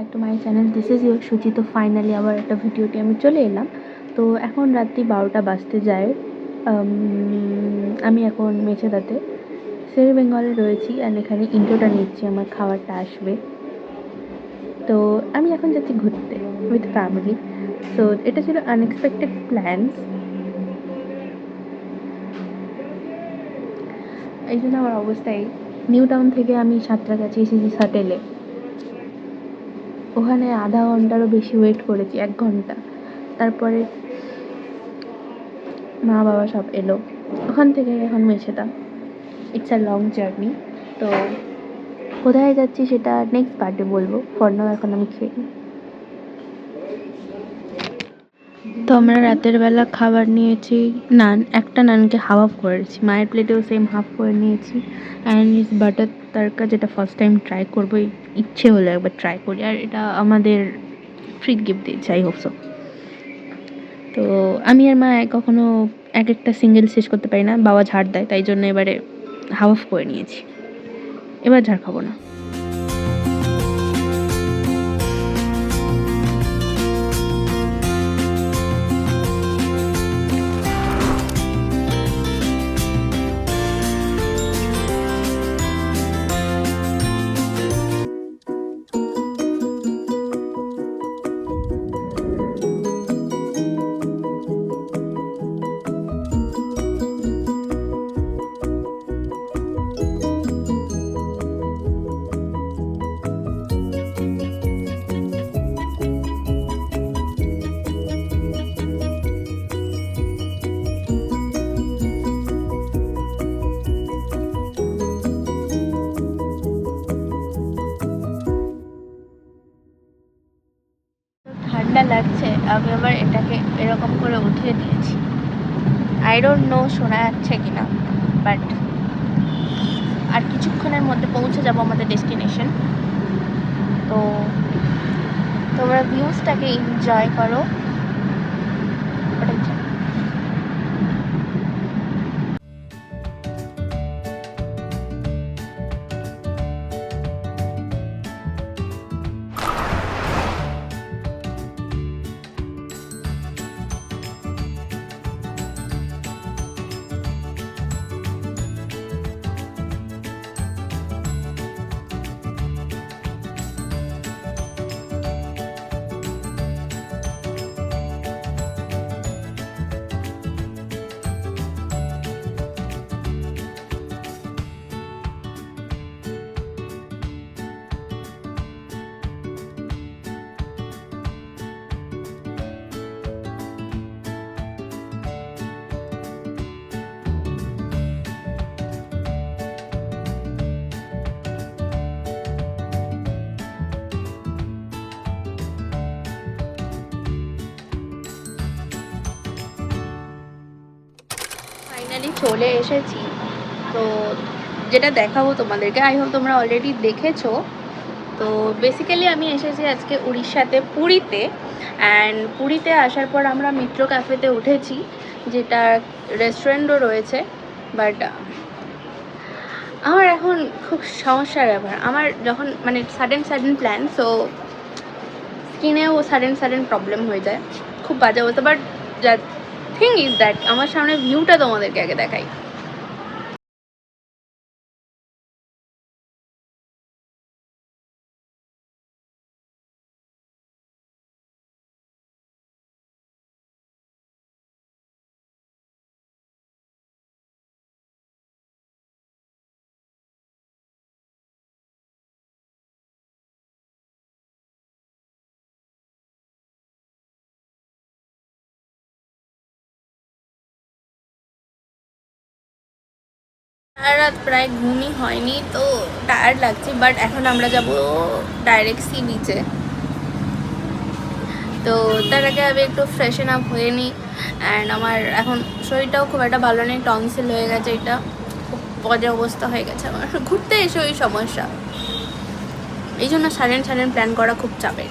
Back to my channel. This is your Suchi. তো finally আবার একটা ভিডিওটি আমি চলে এলাম। তো এখন রাত্রি 12টা বাজতে যায়। আমি এখন মেছেদাতে শের বেঙ্গলে রয়েছি অ্যান্ড এখানে ইন্ট্রোটা নিচ্ছি, আমার খাবারটা আসবে। তো আমি এখন যাচ্ছি ঘুরতে উইথ ফ্যামিলি। সো এটা ছিল আনএক্সপেক্টেড প্ল্যানস, এই জন্য আমার অবস্থায়। নিউ টাউন থেকে আমি সাঁতরাগাছি এসেছি শাটেলে। ওখানে আধা ঘন্টারও বেশি ওয়েট করেছি, 1 ঘন্টা। তারপরে মা বাবা সব এলো। ওখান থেকে এখন Mecheda. It's a long journey. তো কোথায় যাচ্ছি সেটা নেক্সট পার্টে বলবো। ফর নাও এখন আমি খেয়ে নিই। তো আমরা রাতের বেলা খাবার নিয়েছি নান। একটা নানকে হাফ হাফ করেছি, মায়ের প্লেটেও সেম হাফ করে নিয়েছি। অ্যান্ড ইস বাটার তড়কা, যেটা ফার্স্ট টাইম ট্রাই করবো। ইচ্ছে হলো একবার ট্রাই করি, আর এটা আমাদের ফ্রি গিফট দিয়েছে, আই হোপ সো। তো আমি আর মা কখনো এক একটা সিঙ্গেল শেষ করতে পারি না, বাবা ঝাড় দেয়, তাই জন্য এবারে হাফ হাফ করে নিয়েছি। এবার ঝাড় খাবো না। ঠান্ডা লাগছে, আমি আবার এটাকে এরকম করে উঠিয়ে দিয়েছি। আই ডোন্ট নো শোনা যাচ্ছে কিনা, বাট আর কিছুক্ষণের মধ্যে পৌঁছে যাব আমাদের ডেস্টিনেশন। তো তোমরা ভিউজটাকে এনজয় করো। ফাইনালি চলে এসেছি। তো যেটা দেখাবো তোমাদেরকে, আই হোপ তোমরা অলরেডি দেখেছো। তো বেসিক্যালি আমি এসেছি আজকে উড়িষ্যাতে, পুরীতে। অ্যান্ড পুরীতে আসার পর আমরা মিত্র ক্যাফেতে উঠেছি, যেটা রেস্টুরেন্টও রয়েছে। বাট আমার এখন খুব সমস্যার ব্যাপার, আমার যখন মানে সাডেন প্ল্যান, সো স্কিনেও সাডেন প্রবলেম হয়ে যায়, খুব বাজে অবস্থা। বাট যা থিং ইজ দ্যাট আমার সামনে ভিউটা তোমাদেরকে আগে দেখাই। সারা রাত প্রায় ঘুমই হয়নি, তো টায়ার্ড লাগছে। বাট এখন আমরা যাব ডাইরেক্ট সি বিচে। তো তার আগে আমি একটু ফ্রেশন আপ হয়ে নিই। অ্যান্ড আমার এখন শরীরটাও খুব একটা ভালো নেই, টনসিল হয়ে গেছে, এটা খুব বাজে অবস্থা হয়ে গেছে আমার। ঘুরতে এসে ওই সমস্যা, এই জন্য সাডেন প্ল্যান করা খুব চাপের।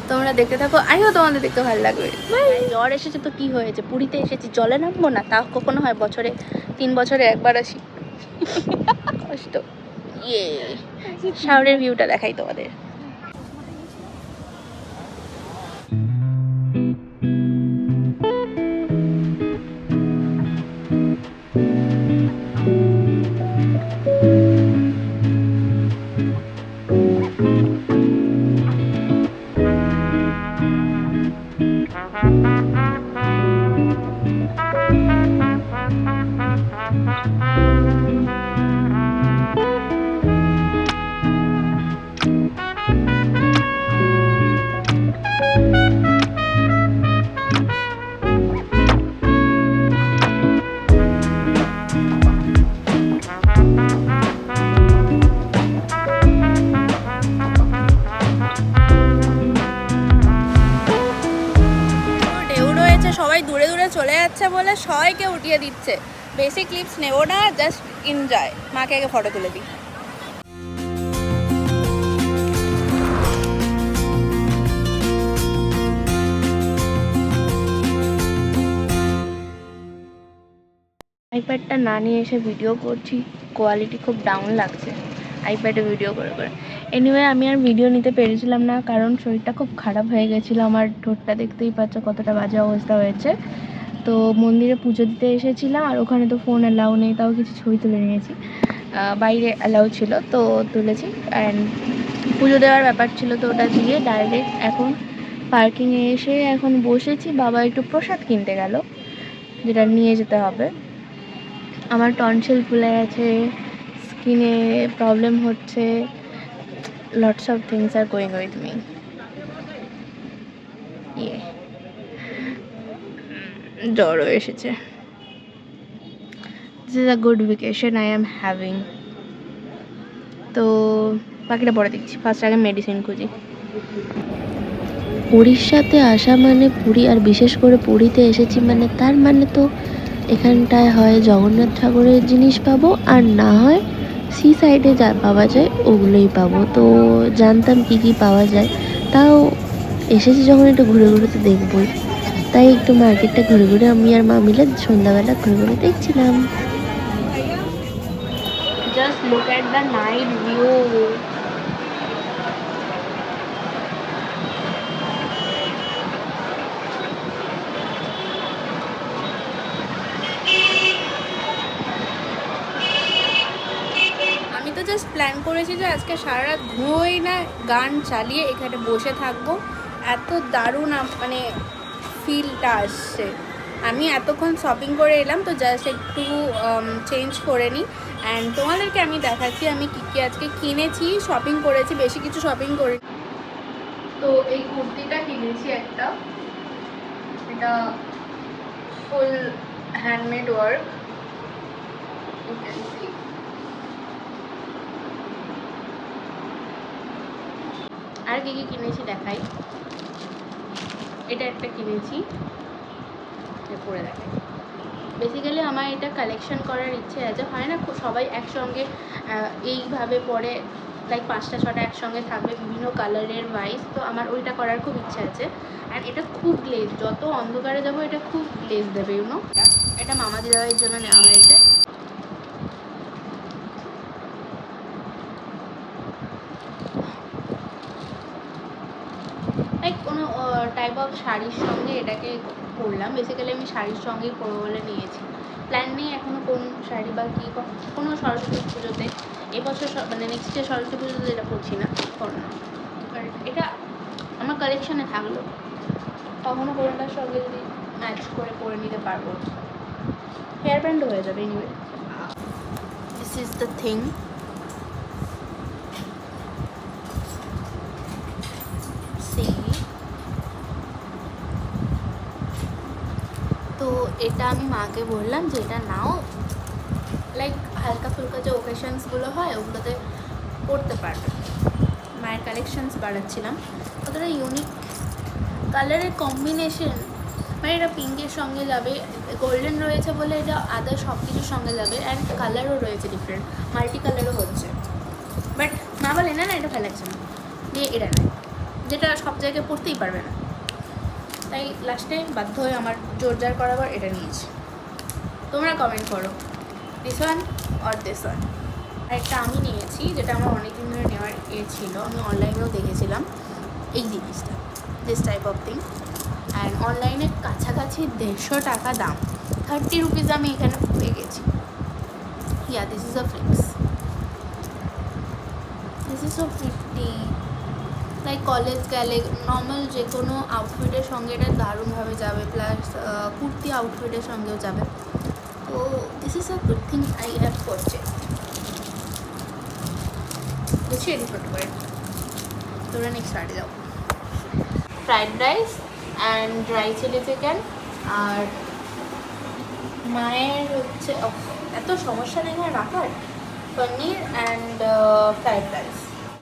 তোমরা দেখতে থাকো, আইও তোমাদের দেখতে ভালো লাগবে। জ্বর এসেছে তো কি হয়েছে, পুরীতে এসেছি, জলে নামবো না? তা কখনো হয়? বছরে 3 বছরে একবার আসি। কষ্ট। ইয়ে, শাওরের ভিউটা দেখাই তোমাদের। সবাই দূরে দূরে চলে যাচ্ছে বলে সবাইকে উঠিয়ে দিচ্ছে। বেশি ক্লিপস নেবো না, জাস্ট এনজয়। মাকে আগে ফটো তুলে দিই। আইপ্যাডটা না নিয়ে এসে ভিডিও করছি, কোয়ালিটি খুব ডাউন লাগছে আইপ্যাডে ভিডিও করে করে। এনিওয়ে আমি আর ভিডিও নিতে পেরেছিলাম না, কারণ শরীরটা খুব খারাপ হয়ে গেছিলো আমার। ঠোঁটটা দেখতেই পাচ্ছ কতটা বাজে অবস্থা হয়েছে। তো মন্দিরে পুজো দিতে এসেছিলাম, আর ওখানে তো ফোন অ্যালাউ নেই, তাও কিছু ছবি তুলে নিয়েছি। বাইরে অ্যালাউ ছিল তো তুলেছি। অ্যান্ড পুজো দেওয়ার ব্যাপার ছিল, তো ওটা দিয়ে ডাইরেক্ট এখন পার্কিংয়ে এসে এখন বসেছি। বাবা একটু প্রসাদ কিনতে গেল, যেটা নিয়ে যেতে হবে। আমার টনসিল ফুলে গেছে, স্কিনে প্রবলেম হচ্ছে, lots of things are going with me. জ্বরও এসেছে। This is a good vacation I am having. তো বাকিটা পরে দেখছি, ফার্স্ট আগে মেডিসিন খুঁজি। উড়িষ্যাতে আসা মানে পুরী, আর বিশেষ করে পুরীতে এসেছি মানে তার মানে তো এখানটায় হয় জগন্নাথ ঠাকুরের জিনিস পাবো, আর না হয় সি সাইডে যা পাওয়া যায় ওগুলোই পাবো। তো জানতাম কি কি পাওয়া যায়, তাও এসেছি যখন একটু ঘুরে ঘুরে তো দেখবই, তাই একটু মার্কেটটা ঘুরে ঘুরে আমি আর মা মিলে সন্ধ্যাবেলা ঘুরে ঘুরে দেখছিলাম। Just look at the night view. আমি তো জাস্ট প্ল্যান করেছি যে আজকে সারা রাত ঘুমোই না, গান চালিয়ে এখানে বসে থাকবো। এত দারুণ মানে ফিলটা আসছে। আমি এতক্ষণ শপিং করে এলাম, তো জাস্ট একটু চেঞ্জ করে নিই। অ্যান্ড তোমাদেরকে আমি দেখাচ্ছি আমি কী কী আজকে কিনেছি, শপিং করেছি। বেশি কিছু শপিং করি। তো এই কুর্তিটা কিনেছি একটা, এটা ফুল হ্যান্ডমেড ওয়ার্ক। আর কি কি কিনেছি দেখাই। এটা একটা কিনেছি, পরে দেখাই। বেসিক্যালি আমার এটা কালেকশন করার ইচ্ছে আছে। হয় না সবাই একসঙ্গে এইভাবে পরে, লাইক 5টা 6টা একসঙ্গে থাকবে বিভিন্ন কালারের ওয়াইজ। তো আমার ওইটা করার খুব ইচ্ছে আছে। অ্যান্ড এটা খুব গ্লেজ, যত অন্ধকারে যাবো এটা খুব গ্লেজ দেবে ইউনো। এটা মামা দিদার জন্য নেওয়া হয়েছে। লাইক কোনো টাইপ অফ শাড়ির সঙ্গে এটাকে পরলাম। বেসিক্যালি আমি শাড়ির সঙ্গেই পরবো বলে নিয়েছি। প্ল্যান নেই এখনও কোন শাড়ি বা কী, কোনো সরস্বতী পুজোতে এবছর মানে নেক্সট ডে সরস্বতী পুজোতে এটা পরছি না, না। আর এটা আমার কালেকশানে থাকলো, কখনো কোনোটার সঙ্গে যদি ম্যাচ করে পরে নিতে পারবো। হেয়ার ব্যান্ডও হয়ে যাবে। Anyway, this is the thing. তো এটা আমি মাকে বললাম যে এটা নাও, লাইক হালকা ফুলকা যে ওকেশনসগুলো হয় ওগুলোতে পরতে পারবে। মায়ের কালেকশানস বাড়াচ্ছিলাম। কতটা ইউনিক কালারের কম্বিনেশন, মানে এটা পিঙ্কের সঙ্গে যাবে, গোল্ডেন রয়েছে বলে এটা আদার সব কিছুর সঙ্গে যাবে। অ্যান্ড কালারও রয়েছে ডিফারেন্ট, মাল্টি কালারও হচ্ছে। বাট মা বলে না না এটা ভালো লাগছে না, দিয়ে এটা নেয়, যেটা সব জায়গায় পরতেই পারবে না। তাই লাস্টে বাধ্য হয়ে আমার জোরজার করাবার এটা নিয়েছি। তোমরা কমেন্ট করো this one or this one. আর একটা আমি নিয়েছি, যেটা আমার অনেকদিন ধরে নেওয়ার ছিল, আমি অনলাইনেও দেখেছিলাম এই জিনিসটা, this type of thing. And অনলাইনে কাছাকাছি 150 টাকা দাম, 30 রুপিস আমি এখানে পেয়ে গেছি। Yeah this is a flicks, this is so pretty. Like college গেলে নর্মাল যে কোনো আউটফিটের সঙ্গে এটা দারুণভাবে যাবে, প্লাস কুর্তি আউটফিটের সঙ্গেও যাবে। তো this is a good thing I have purchase. গুছিয়ে দিই ফটো করে। তোরা নেক্সট পার্টি যাও। Fried rice and dry chilli chicken. আর মায়ের হচ্ছে এত সমস্যা নেই এখানে রাখার, paneer and fried rice.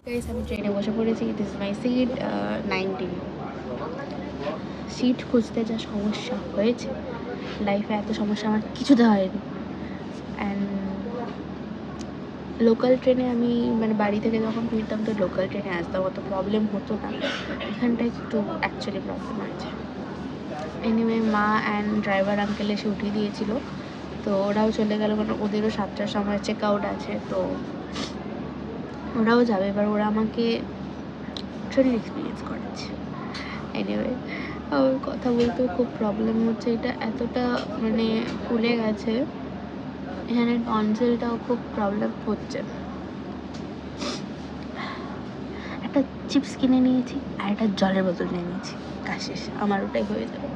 Guys আমি ট্রেনে বসে পড়েছি। It is my seat 19। Seat খুঁজতে যা সমস্যা হয়েছে, লাইফে এত সমস্যা আমার কিছুতে হয়নি। অ্যান্ড লোকাল ট্রেনে আমি মানে বাড়ি থেকে যখন ফিরতাম তো লোকাল ট্রেনে আসতাম, অত প্রবলেম হতো না। এখানটা একটু অ্যাকচুয়ালি প্রবলেম আছে। এনিওয়ে মা অ্যান্ড ড্রাইভার আঙ্কেল এসে উঠিয়ে দিয়েছিল, তো ওরাও চলে গেল, কারণ ওদেরও 7টার সময় চেক আউট আছে, তো ওরাও যাবে। এবার ওরা আমাকে ট্রেনের এক্সপিরিয়েন্স করাচ্ছে। এনিওয়ে আমার কথা বলতে খুব প্রবলেম হচ্ছে, এটা এতটা মানে ফুলে গেছে, এখানে টনসিলটাও খুব প্রবলেম হচ্ছে। একটা চিপস কিনে নিয়েছি আর একটা জলের বোতল নিয়ে নিয়েছি, কাজ শেষ, আমার ওটাই হয়ে যাবে।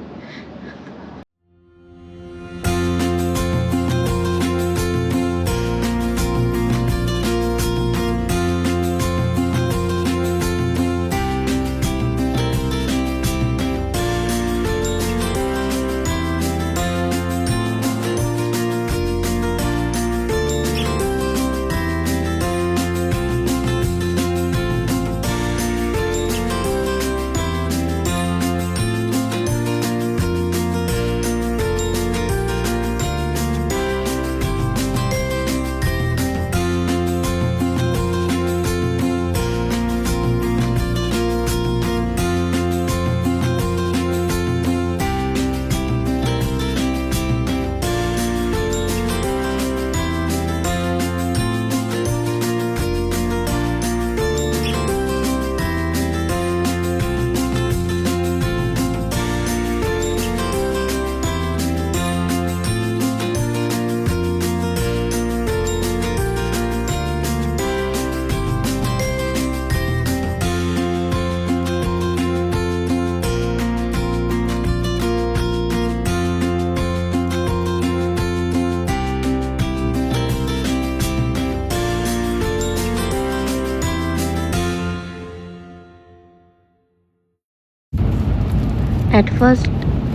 অ্যাট ফার্স্ট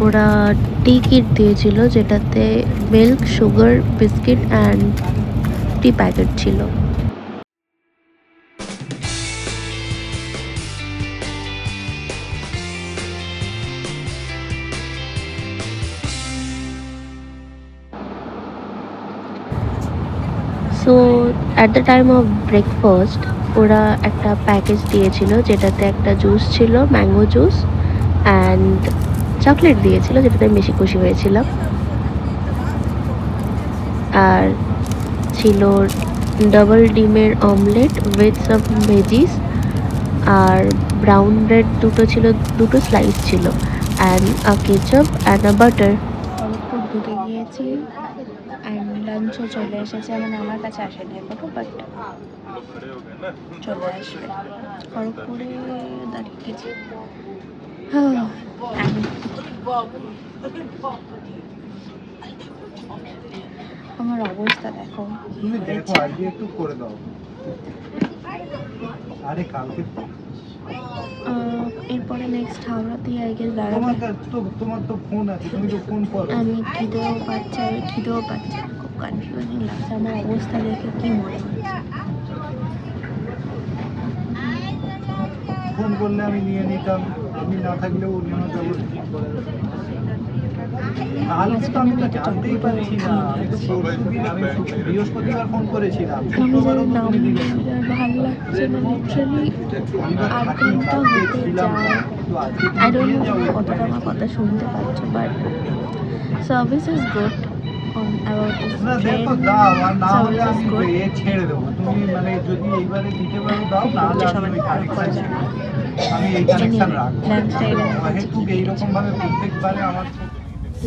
ওরা টি কিট দিয়েছিল, যেটাতে milk, sugar, biscuit and tea packet ছিল। So at the time of breakfast ওরা একটা প্যাকেজ দিয়েছিল, যেটাতে একটা জুস ছিল, ম্যাঙ্গো জুস, অ্যান্ড চকলেট দিয়েছিল, যেটাতে আমি বেশি খুশি হয়েছিলাম। আর ছিল ডাবল ডিমের অমলেট উইথ সাম ভেজিস, আর ব্রাউন ব্রেড দুটো ছিল, দুটো স্লাইস ছিল, and a ketchup and a butter. Kharagpur ঢুকে গিয়েছি অ্যান্ড লাঞ্চও চলে এসেছে, মানে আমার কাছে আসেনি এখনো, বাট চলে আসবে। খড়গপুরে দাঁড়িয়ে গেছি। আমার অবস্থা দেখো, তুমি দেখো আজকে একটু করে দাও। আরে কালকে এরপরে নেক্সট হাওড়াতেই আই গেস দাঁড়াবো। তোমার তো ফোন আছে, তুমি তো ফোন করো। আমি খিদেও পাচ্ছে না, খুব কনফিউজিং লাগছে। আমার অবস্থা দেখে কি মনে হচ্ছে, ফোন করলে আমি নিয়ে নিতাম, আমি না থাকলেও অন্য ব্যবস্থা ঠিক করে দেবো। কালকে তো আমি তো জানতেই পারছি না, আমি তো পরশুদিন, আমি বৃহস্পতিবার ফোন করেছিলাম, আমি শুক্রবারও জানি তো না, তুমি দিলে না। ভালো লাগছে না লিটারালি। আমি তো 8 থাকি, ঘন্টা কালকে হতে ছিলাম না, যায়। তো আজকে আই তুমি ডোন্ট নিয়ে নো যাও। কতটা আমার কথা শুনতে পাচ্ছ, but service is good on about this না ট্রেন। দেখো দাও, আর না হলে সার্ভিস ইজ আমি গুড। ছেড়ে দেবো। তুমি মানে যদি এইবারে দিতে পারো দাও, না হলে আমি ওই কানেকশন ছেড়ে দেবো। আমি এই কানেকশন রাখবো। যেহেতু এইরকম ভাবে প্রত্যেকবারে আমার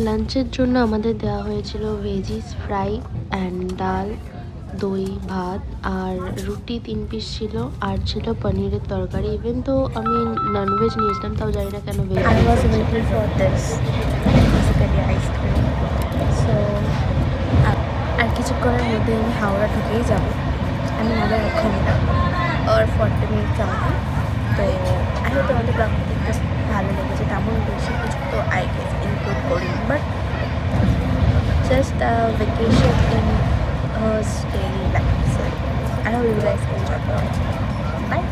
লাঞ্চের জন্য আমাদের দেওয়া হয়েছিল ভেজিস ফ্রাই অ্যান্ড ডাল, দই, ভাত আর রুটি 3 পিস ছিল, আর ছিল পনিরের তরকারি। ইভেন তো আমি ননভেজ নিয়েছিলাম, তাও জানি না কেন veg. I was waiting for this, basically ice cream. So I কিছুক্ষণের মধ্যে আমি হাওড়া ঢুকেই যাব। আমি আবার 1 ঘন্টা আর 40 মিনিট যাবো। তো আই হোপ তোমাদের ব্লগটা দেখতে ভালো লেগেছে। তেমন বেশি কিছু তো আই গেস ইনক্লুড করিনি, but just vacation in daily life. So I hope you guys enjoy. Bye.